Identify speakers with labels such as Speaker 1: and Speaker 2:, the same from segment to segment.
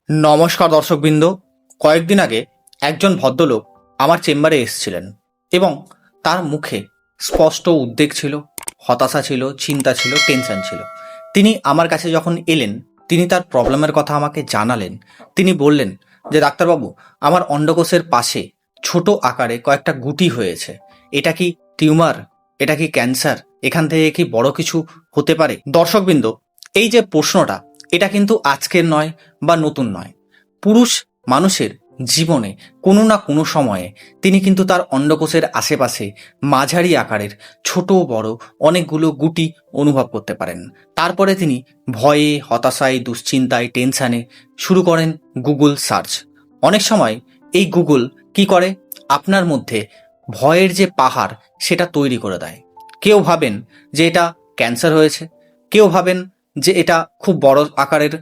Speaker 1: নমস্কার দর্শকবৃন্দ। কয়েকদিন আগে একজন ভদ্রলোক আমার চেম্বারে এসেছিলেন এবং তার মুখে স্পষ্ট উদ্বেগ ছিল, হতাশা ছিল, চিন্তা ছিল, টেনশন ছিল। তিনি আমার কাছে যখন এলেন, তিনি তার প্রবলেমের কথা আমাকে জানালেন। তিনি বললেন যে ডাক্তারবাবু, আমার অন্ডকোষের পাশে ছোট আকারে কয়েকটা গুটি হয়েছে। এটা কি টিউমার? এটা কি ক্যান্সার? এখান থেকে কি বড় কিছু হতে পারে? দর্শকবৃন্দ, এই যে প্রশ্নটা, এটা কিন্তু আজকের নয় বা নতুন নয়। পুরুষ মানুষের জীবনে কোনো না কোনো সময়ে তিনি কিন্তু তার অন্ডকোষের আশেপাশে মাঝারি আকারের ছোট বড় অনেকগুলো গুটি অনুভব করতে পারেন। তারপরে তিনি ভয়ে, হতাশায়, দুশ্চিন্তায়, টেনশানে শুরু করেন গুগল সার্চ। অনেক সময় এই গুগল কি করে, আপনার মধ্যে ভয়ের যে পাহাড় সেটা তৈরি করে দেয়। কেউ ভাবেন যে এটা ক্যান্সার হয়েছে, কেউ ভাবেন যে এটা খুব বড় আকারের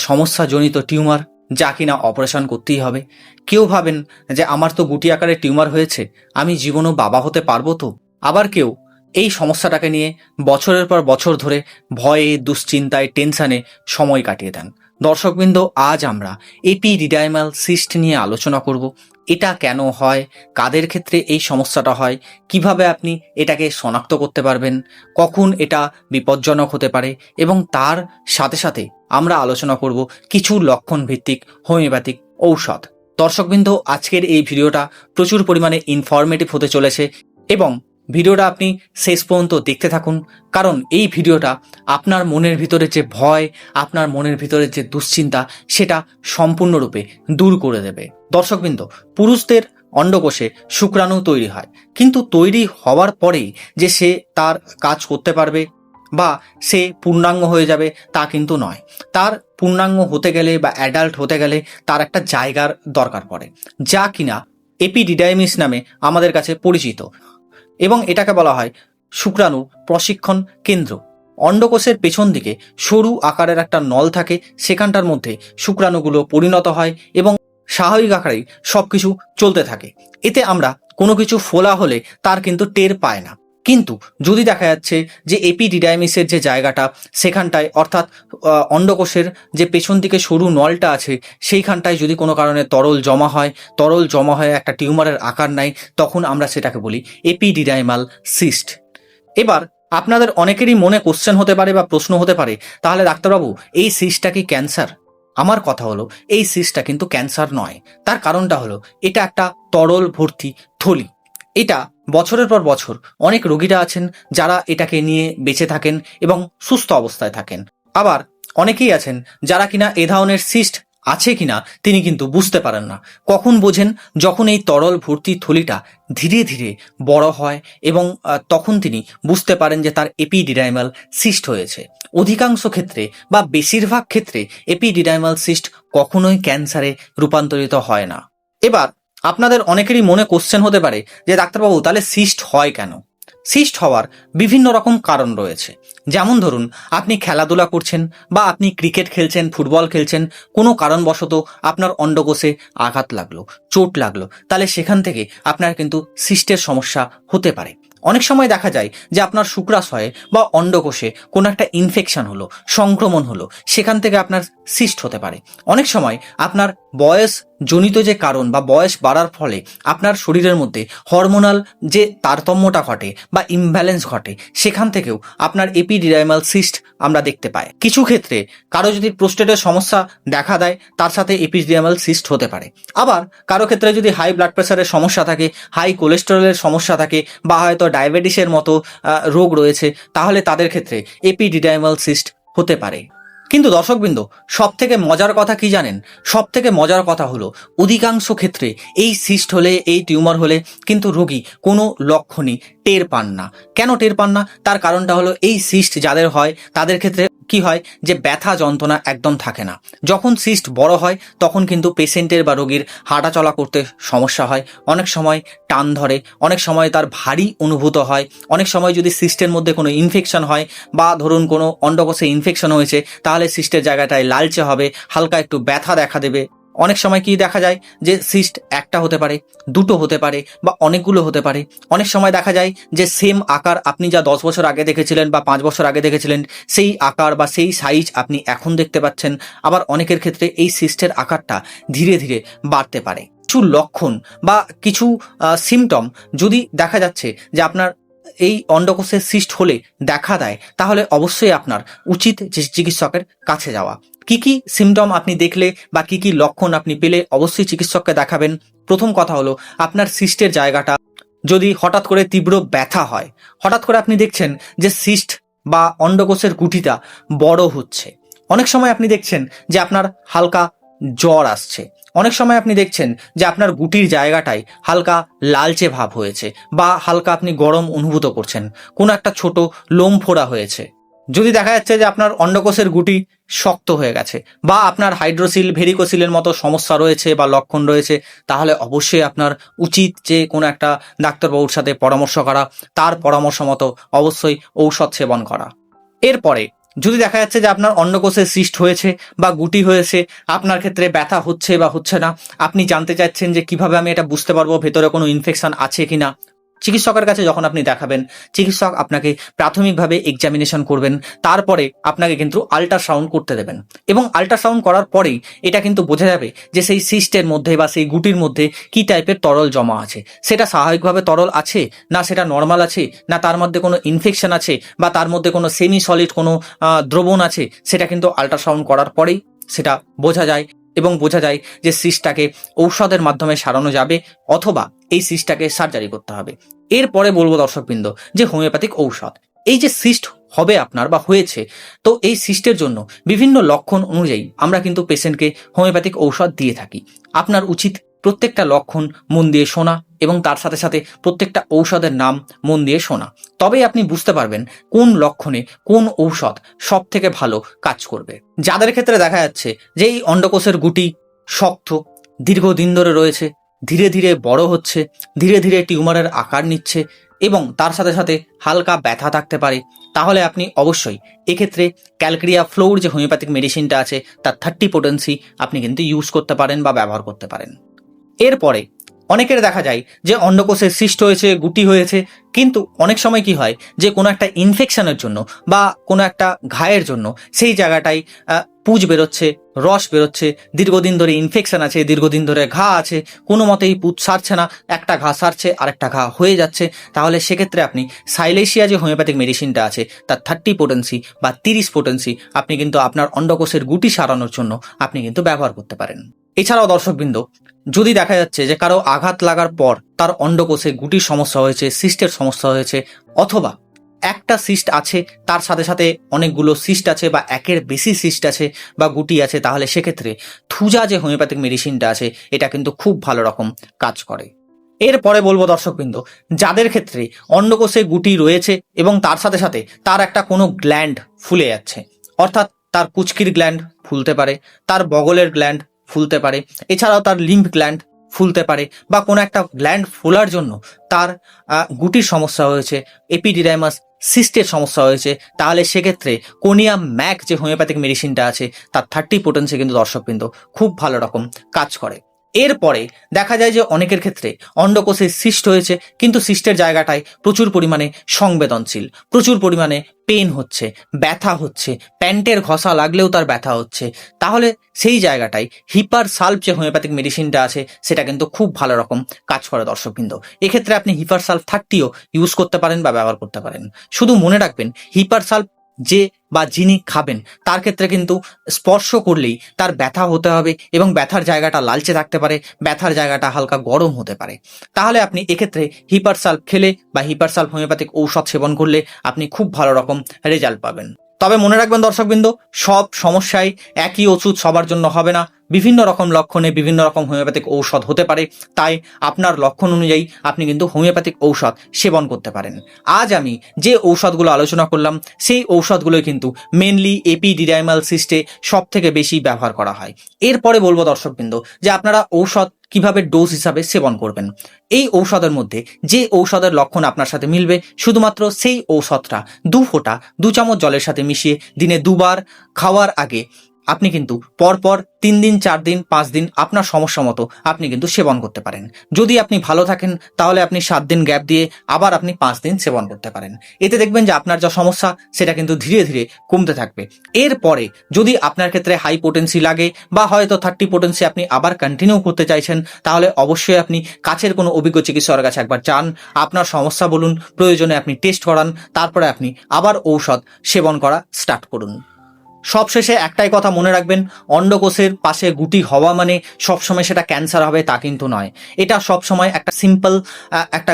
Speaker 1: সমস্যাজনিত টিউমার, যা কিনা অপারেশন করতেই হবে। কেউ ভাবেন যে আমার তো গুটি আকারের টিউমার হয়েছে, আমি জীবনও বাবা হতে পারবো তো। আবার কেউ এই সমস্যাটাকে নিয়ে বছরের পর বছর ধরে ভয়ে, দুশ্চিন্তায়, টেনশানে সময় কাটিয়ে দেন। দর্শকবৃন্দ, আজ আমরা এপিডিডাইমাল সিস্ট নিয়ে আলোচনা করব। এটা কেন হয়, কাদের ক্ষেত্রে এই সমস্যাটা হয়, কিভাবে আপনি এটাকে শনাক্ত করতে পারবেন, কখন এটা বিপজ্জনক হতে পারে, এবং তার সাথে সাথে আমরা আলোচনা করব কিছু লক্ষণ ভিত্তিক হোমিওপ্যাথিক ঔষধ। দর্শকবৃন্দ, আজকের এই ভিডিওটা প্রচুর পরিমাণে ইনফরমেটিভ হতে চলেছে এবং ভিডিওটা আপনি শেষ পর্যন্ত দেখতে থাকুন, কারণ এই ভিডিওটা আপনার মনের ভিতরে যে ভয়, আপনার মনের ভিতরে যে দুশ্চিন্তা, সেটা সম্পূর্ণরূপে দূর করে দেবে। দর্শকবৃন্দ, পুরুষদের অন্ডকোষে শুক্রাণু তৈরি হয়, কিন্তু তৈরি হওয়ার পরেই যে সে তার কাজ করতে পারবে বা সে পূর্ণাঙ্গ হয়ে যাবে তা কিন্তু নয়। তার পূর্ণাঙ্গ হতে গেলে বা অ্যাডাল্ট হতে গেলে তার একটা জায়গার দরকার পড়ে, যা কিনা এপিডিডাইমিস নামে আমাদের কাছে পরিচিত, এবং এটাকে বলা হয় শুক্রাণু প্রশিক্ষণ কেন্দ্র। অন্ডকোষের পেছন দিকে সরু আকারের একটা নল থাকে, সেখানটার মধ্যে শুক্রাণুগুলো পরিণত হয় এবং স্বাভাবিক আকারেই সব কিছু চলতে থাকে। এতে আমরা কোনো কিছু ফোলা হলে তার কিন্তু টের পায় না। কিন্তু যদি দেখা যাচ্ছে যে এপিডিডাইমিসের যে জায়গাটা, সেখানটায় অর্থাৎ অন্ডকোষের যে পেছন দিকে সরু নলটা আছে, সেইখানটায় যদি কোনো কারণে তরল জমা হয়ে একটা টিউমারের আকার নেয়, তখন আমরা সেটাকে বলি এপিডিডাইমাল সিস্ট। এবার আপনাদের অনেকেরই মনে কোশ্চেন হতে পারে বা প্রশ্ন হতে পারে, তাহলে ডাক্তারবাবু, এই সিস্টটা কি ক্যান্সার? আমার কথা হলো, এই সিস্টটা কিন্তু ক্যান্সার নয়। তার কারণটা হলো, এটা একটা তরল ভর্তি থলি। এটা বছরের পর বছর অনেক রোগীরা আছেন যারা এটাকে নিয়ে বেঁচে থাকেন এবং সুস্থ অবস্থায় থাকেন। আবার অনেকেই আছেন যারা কিনা এ ধরনের সিস্ট আছে কিনা তিনি কিন্তু বুঝতে পারেন না। কখন বোঝেন? যখন এই তরল ভর্তি থলিটা ধীরে ধীরে বড় হয় এবং তখন তিনি বুঝতে পারেন যে তার এপিডিডাইমাল সিস্ট হয়েছে। অধিকাংশ ক্ষেত্রে বা বেশিরভাগ ক্ষেত্রে এপিডিডাইমাল সিস্ট কখনোই ক্যান্সারে রূপান্তরিত হয় না। এবার আপনাদের অনেকেরই মনে কোশ্চেন হতে পারে যে ডাক্তারবাবু, তাহলে সিস্ট হয় কেন? সিস্ট হওয়ার বিভিন্ন রকম কারণ রয়েছে। যেমন ধরুন, আপনি খেলাধুলা করছেন বা আপনি ক্রিকেট খেলছেন, ফুটবল খেলছেন, কোনো কারণবশত আপনার অন্ডকোষে আঘাত লাগলো, চোট লাগলো, তাহলে সেখান থেকে আপনার কিন্তু সিস্টের সমস্যা হতে পারে। অনেক সময় দেখা যায় যে আপনার শুক্রাশয়ে বা অন্ডকোষে কোনো একটা ইনফেকশন হলো, সংক্রমণ হলো, সেখান থেকে আপনার সিস্ট হতে পারে। অনেক সময় আপনার বয়স জনিত যে কারণ বা বয়স বাড়ার ফলে আপনার শরীরের মধ্যে হরমোনাল যে তারতম্যটা ঘটে বা ইমব্যালেন্স ঘটে, সেখান থেকেও আপনার এপিডিডাইমাল সিস্ট আমরা দেখতে পাই। কিছু ক্ষেত্রে কারো যদি প্রোস্টেটের সমস্যা দেখা দেয়, তার সাথে এপিডিডাইমাল সিস্ট হতে পারে। আবার কারো ক্ষেত্রে যদি হাই ব্লাড প্রেশারের সমস্যা থাকে, হাই কোলেস্টেরলের সমস্যা থাকে, বা হয়তো ডায়াবেটিসের মতো রোগ রয়েছে, তাহলে তাদের ক্ষেত্রে এপিডিডাইমাল সিস্ট হতে পারে। কিন্তু দর্শকবৃন্দ, সব থেকে মজার কথা কি জানেন? সব থেকে মজার কথা হলো, অধিকাংশ ক্ষেত্রে এই সিস্ট হলে, এই টিউমার হলে কিন্তু রোগী কোনো লক্ষণই টের পান না। কেন টের পান না? তার কারণটা হলো, এই সিস্ট যাদের হয় তাদের ক্ষেত্রে কি হয় যে ব্যথা যন্ত্রণা একদম থাকে না। যখন সিস্ট বড় হয় তখন কিন্তু পেশেন্টের বা রোগীর হাঁটা চলা করতে সমস্যা হয়, অনেক সময় টান ধরে, অনেক সময় তার ভারী অনুভূত হয়, অনেক সময় যদি সিস্টের মধ্যে কোনো ইনফেকশন হয় বা ধরুন কোনো অন্ডকোষে ইনফেকশন হয়েছে, তাহলে সিস্টের জায়গাটায় লালচে হবে, হালকা একটু ব্যথা দেখা দেবে। অনেক সময় কি দেখা যায় যে সিস্ট একটা হতে পারে, দুটো হতে পারে বা অনেকগুলো হতে পারে। অনেক সময় দেখা যায় যে সেম আকার আপনি যা 10 বছর আগে দেখেছিলেন বা 5 বছর আগে দেখেছিলেন সেই আকার বা সেই সাইজ আপনি এখন দেখতে পাচ্ছেন। আবার অনেকের ক্ষেত্রে এই সিস্টের আকারটা ধীরে ধীরে বাড়তে পারে। কিছু লক্ষণ বা কিছু সিমটম যদি দেখা যাচ্ছে যে আপনার এই অন্ডকোষের সিস্ট হলে দেখা দেয়, তাহলে অবশ্যই আপনার উচিত যে চিকিৎসকের কাছে যাওয়া। কি কি সিমটম আপনি দেখলে বা কি কি লক্ষণ আপনি পেলে অবশ্যই চিকিৎসককে দেখাবেন। প্রথম কথা হলো, আপনার সিস্টের জায়গাটা যদি হঠাৎ করে তীব্র ব্যথা হয়, হঠাৎ করে আপনি দেখছেন যে সিস্ট বা অন্ডকোষের গুটিটা বড় হচ্ছে। অনেক সময় আপনি দেখছেন যে আপনার হালকা জ্বর আসছে। অনেক সময় আপনি দেখছেন যে আপনার গুটির জায়গাটায় হালকা লালচে ভাব হয়েছে বা হালকা আপনি গরম অনুভূত করছেন, কোনো একটা ছোট লোম ফোড়া হয়েছে। যদি দেখা যাচ্ছে যে আপনার অন্ডকোষের গুটি শক্ত হয়ে গেছে বা আপনার হাইড্রোসিল ভেরিকোসিলের মতো সমস্যা রয়েছে বা লক্ষণ রয়েছে, তাহলে অবশ্যই আপনার উচিত যে কোনো একটা ডাক্তারবাবুর সাথে পরামর্শ করা, তার পরামর্শ মতো অবশ্যই ঔষধ সেবন করা। এরপরে যদি দেখা যাচ্ছে যে আপনার অন্ডকোষে সিস্ট হয়েছে বা গুটি হয়েছে, আপনার ক্ষেত্রে ব্যথা হচ্ছে বা হচ্ছে না, আপনি জানতে চাচ্ছেন যে কিভাবে আমি এটা বুঝতে পারবো ভেতরে কোনো ইনফেকশন আছে কিনা, চিকিৎসকের কাছে যখন আপনি দেখাবেন, চিকিৎসক আপনাকে প্রাথমিকভাবে এক্সামিনেশন করবেন, তারপরে আপনাকে কিন্তু আল্ট্রাসাউন্ড করতে দেবেন এবং আল্ট্রাসাউন্ড করার পরেই এটা কিন্তু বোঝা যাবে যে সেই সিস্টের মধ্যে বা সেই গুটির মধ্যে কি টাইপের তরল জমা আছে। সেটা স্বাভাবিকভাবে তরল আছে, না সেটা নর্মাল আছে, না তার মধ্যে কোনো ইনফেকশন আছে বা তার মধ্যে কোনো সেমি সলিড কোনো দ্রবণ আছে, সেটা কিন্তু আল্ট্রাসাউন্ড করার পরেই সেটা বোঝা যায়। এবং বোঝা যায় যে সিস্টটাকে ঔষধের মাধ্যমে সারানো যাবে অথবা এই সিস্টটাকে সার্জারি করতে হবে। এরপরে বলবো দর্শকবৃন্দ যে হোমিওপ্যাথিক ঔষধ, এই যে সিস্ট হবে আপনার বা হয়েছে, তো এই সিস্টের জন্য বিভিন্ন লক্ষণ অনুযায়ী আমরা কিন্তু পেশেন্টকে হোমিওপ্যাথিক ঔষধ দিয়ে থাকি। আপনার উচিত প্রত্যেকটা লক্ষণ মন দিয়ে শোনা এবং তার সাথে সাথে প্রত্যেকটা ঔষধের নাম মন দিয়ে শোনা। তবেই আপনি বুঝতে পারবেন কোন লক্ষণে কোন ঔষধ সব থেকে ভালো কাজ করবে। যাদের ক্ষেত্রে দেখা যাচ্ছে যে এই অন্ডকোষের গুটি শক্ত, দীর্ঘদিন ধরে রয়েছে, ধীরে ধীরে বড় হচ্ছে, ধীরে ধীরে টিউমারের আকার নিচ্ছে এবং তার সাথে সাথে হালকা ব্যথা থাকতে পারে, তাহলে আপনি অবশ্যই এক্ষেত্রে ক্যালক্রিয়া ফ্লোর যে হোমিওপ্যাথিক মেডিসিনটা আছে তার 30 পোটেন্সি আপনি কিন্তু ইউজ করতে পারেন বা ব্যবহার করতে পারেন। এরপরে অনেকের দেখা যায় যে অন্ডকোষে সিস্ট হয়েছে, গুটি হয়েছে, কিন্তু অনেক সময় কি হয় যে কোনো একটা ইনফেকশনের জন্য বা কোনো একটা ঘায়ের জন্য সেই জায়গাটায় পুঁজ বেরোচ্ছে, রস বেরোচ্ছে, দীর্ঘদিন ধরে ইনফেকশন আছে, দীর্ঘদিন ধরে ঘা আছে, কোনো মতেই পুঁজ সারছে না, একটা ঘা সারছে আরেকটা ঘা হয়ে যাচ্ছে, তাহলে সেক্ষেত্রে আপনি সাইলেশিয়া যে হোমিওপ্যাথিক মেডিসিনটা আছে তার 30 পোটেন্সি বা 30 পোটেন্সি আপনি কিন্তু আপনার অন্ডকোষের গুটি সারানোর জন্য আপনি কিন্তু ব্যবহার করতে পারেন। এছাড়াও দর্শকবৃন্দ, যদি দেখা যাচ্ছে যে কারো আঘাত লাগার পর তার অন্ডকোষে গুটির সমস্যা হয়েছে, সিস্টের সমস্যা হয়েছে, অথবা একটা সিস্ট আছে তার সাথে সাথে অনেকগুলো সিস্ট আছে বা একের বেশি সিস্ট আছে বা গুটি আছে, তাহলে সেক্ষেত্রে থুজা যে হোমিওপ্যাথিক মেডিসিনটা আছে এটা কিন্তু খুব ভালো রকম কাজ করে। এরপরে বলবো দর্শকবৃন্দ, যাদের ক্ষেত্রে অন্ডকোষে গুটি রয়েছে এবং তার সাথে সাথে তার একটা কোনো গ্ল্যান্ড ফুলে যাচ্ছে, অর্থাৎ তার পুচকির গ্ল্যান্ড ফুলতে পারে, তার বগলের গ্ল্যান্ড ফুলতে পারে, এছাড়াও তার লিম্ফ গ্ল্যান্ড ফুলতে পারে বা কোনো একটা গ্ল্যান্ড ফোলার জন্য তার গুটির সমস্যা হয়েছে, এপিডিডাইমাস সিস্টের সমস্যা হয়েছে, তাহলে সেক্ষেত্রে কোনিয়াম ম্যাক যে হোমিওপ্যাথিক মেডিসিনটা আছে তার 30 পোটেন্সি কিন্তু দর্শকবৃন্দ খুব ভালো রকম কাজ করে। এরপরে দেখা যায় যে অনেকের ক্ষেত্রে অন্ডকোষে সিস্ট হয়েছে কিন্তু সিস্টের জায়গাটায় প্রচুর পরিমাণে সংবেদনশীল, প্রচুর পরিমাণে পেন হচ্ছে, ব্যথা হচ্ছে, প্যান্টের ঘষা লাগলেও তার ব্যথা হচ্ছে, তাহলে সেই জায়গাটায় হিপার সালভ যে হোমিওপ্যাথিক মেডিসিনটা আছে সেটা কিন্তু খুব ভালো রকম কাজ করে দর্শকবৃন্দ। এক্ষেত্রে আপনি হিপার সালভ 30ও ইউজ করতে পারেন বা ব্যবহার করতে পারেন। শুধু মনে রাখবেন হিপার সালভ যে বা যিনি খাবেন তার ক্ষেত্রে কিন্তু স্পর্শ করলেই তার ব্যথা হতে হবে এবং ব্যথার জায়গাটা লালচে থাকতে পারে, ব্যথার জায়গাটা হালকা গরম হতে পারে, তাহলে আপনি এক্ষেত্রে হিপার সালভ খেলে বা হিপার সালভ হোমিওপ্যাথিক ঔষধ সেবন করলে আপনি খুব ভালো রকম রেজাল্ট পাবেন। তবে মনে রাখবেন দর্শকবৃন্দ, সব সমস্যায় একই ওষুধ সবার জন্য হবে না, বিভিন্ন রকম লক্ষণে বিভিন্ন রকম হোমিওপ্যাথিক ঔষধ হতে পারে, তাই আপনার লক্ষণ অনুযায়ী আপনি কিন্তু হোমিওপ্যাথিক ঔষধ সেবন করতে পারেন। আজ আমি যে ঔষধগুলো আলোচনা করলাম সেই ঔষধগুলোই কিন্তু মেনলি এপিডিডাইমাল সিস্টে সব থেকে বেশি ব্যবহার করা হয়। এরপরে বলবো দর্শকবৃন্দ যে আপনারা ঔষধ কিভাবে ডোজ হিসাবে সেবন করবেন। এই ঔষধের মধ্যে যে ঔষধের লক্ষণ আপনার সাথে মিলবে, শুধুমাত্র সেই ঔষধটা 2 ফোঁটা 2 চামচ জলের সাথে মিশিয়ে দিনে 2 বার খাওয়ার আগে আপনি কিন্তু পরপর 3 দিন 4 দিন 5 দিন আপনার সমস্যা মতো আপনি কিন্তু সেবন করতে পারেন। যদি আপনি ভালো থাকেন তাহলে আপনি 7 দিন গ্যাপ দিয়ে আবার আপনি 5 দিন সেবন করতে পারেন। এতে দেখবেন যে আপনার যা সমস্যা সেটা কিন্তু ধীরে ধীরে কমতে থাকবে। এরপরে যদি আপনার ক্ষেত্রে হাই পোটেন্সি লাগে বা হয়তো 30 পোটেন্সি আপনি আবার কন্টিনিউ করতে চাইছেন, তাহলে অবশ্যই আপনি কাছের কোনো অভিজ্ঞ চিকিৎসকের কাছে একবার যান, আপনার সমস্যা বলুন, প্রয়োজনে আপনি টেস্ট করান, তারপরে আপনি আবার ঔষধ সেবন করা স্টার্ট করুন। সবশেষে একটাই কথা মনে রাখবেন, অন্ডকোষের পাশে গুটি হওয়া মানে সবসময় সেটা ক্যান্সার হবে তা কিন্তু নয়। এটা সবসময় একটা সিম্পল একটা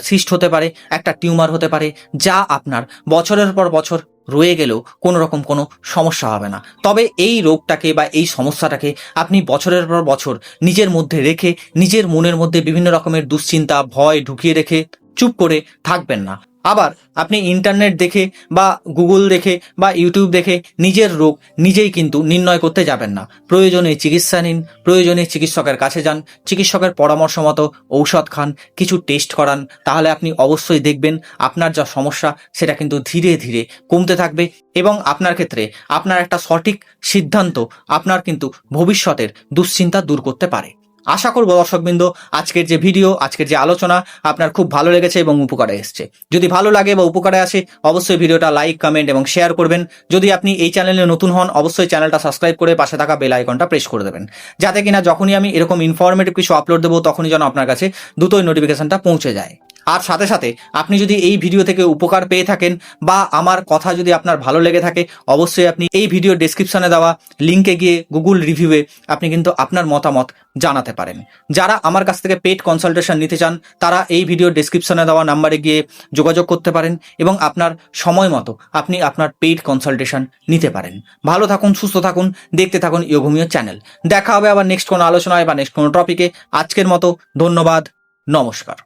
Speaker 1: সিস্ট হতে পারে, একটা টিউমার হতে পারে, যা আপনার বছরের পর বছর রয়ে গেলেও কোনো রকম কোনো সমস্যা হবে না। তবে এই রোগটাকে বা এই সমস্যাটাকে আপনি বছরের পর বছর নিজের মধ্যে রেখে নিজের মনের মধ্যে বিভিন্ন রকমের দুশ্চিন্তা ভয় ঢুকিয়ে রেখে চুপ করে থাকবেন না। আবার আপনি ইন্টারনেট দেখে বা গুগল দেখে বা ইউটিউব দেখে নিজের রোগ নিজেই কিন্তু নির্ণয় করতে যাবেন না। প্রয়োজনে চিকিৎসা নিন, প্রয়োজনে চিকিৎসকের কাছে যান, চিকিৎসকের পরামর্শ মতো ঔষধ খান, কিছু টেস্ট করান, তাহলে আপনি অবশ্যই দেখবেন আপনার যা সমস্যা সেটা কিন্তু ধীরে ধীরে কমতে থাকবে এবং আপনার ক্ষেত্রে আপনার একটা সঠিক সিদ্ধান্ত আপনার কিন্তু ভবিষ্যতের দুশ্চিন্তা দূর করতে পারে। আশা করব দর্শকবৃন্দ আজকের যে ভিডিও, আজকের যে আলোচনা আপনার খুব ভালো লেগেছে এবং উপকারে এসছে। যদি ভালো লাগে বা উপকারে আসে অবশ্যই ভিডিওটা লাইক, কমেন্ট এবং শেয়ার করবেন। যদি আপনি এই চ্যানেলে নতুন হন অবশ্যই চ্যানেলটা সাবস্ক্রাইব করে পাশে থাকা বেল আইকনটা প্রেস করে দেবেন, যাতে কিনা যখনই আমি এরকম ইনফরমেটিভ কিছু আপলোড দেবো তখনই যেন আপনার কাছে দ্রুতই নোটিফিকেশনটা পৌঁছে যায়। আর সাথে সাথে আপনি যদি এই ভিডিও থেকে উপকার পেয়ে থাকেন বা আমার কথা যদি আপনার ভালো লেগে থাকে অবশ্যই আপনি এই ভিডিও ডেসক্রিপশনে দেওয়া লিঙ্কে গিয়ে গুগল রিভিউয়ে আপনি কিন্তু আপনার মতামত জানাতে পারেন। যারা আমার কাছ থেকে পেড কনসালটেশন নিতে চান তারা এই ভিডিও ডেসক্রিপশনে দেওয়া নাম্বারে গিয়ে যোগাযোগ করতে পারেন এবং আপনার সময় মতো আপনি আপনার পেড কনসালটেশন নিতে পারেন। ভালো থাকুন, সুস্থ থাকুন, দেখতে থাকুন ইয়োগমিও চ্যানেল। দেখা হবে আবার নেক্সট কোনো আলোচনায় বা নেক্সট কোনো টপিকে। আজকের মতো ধন্যবাদ, নমস্কার।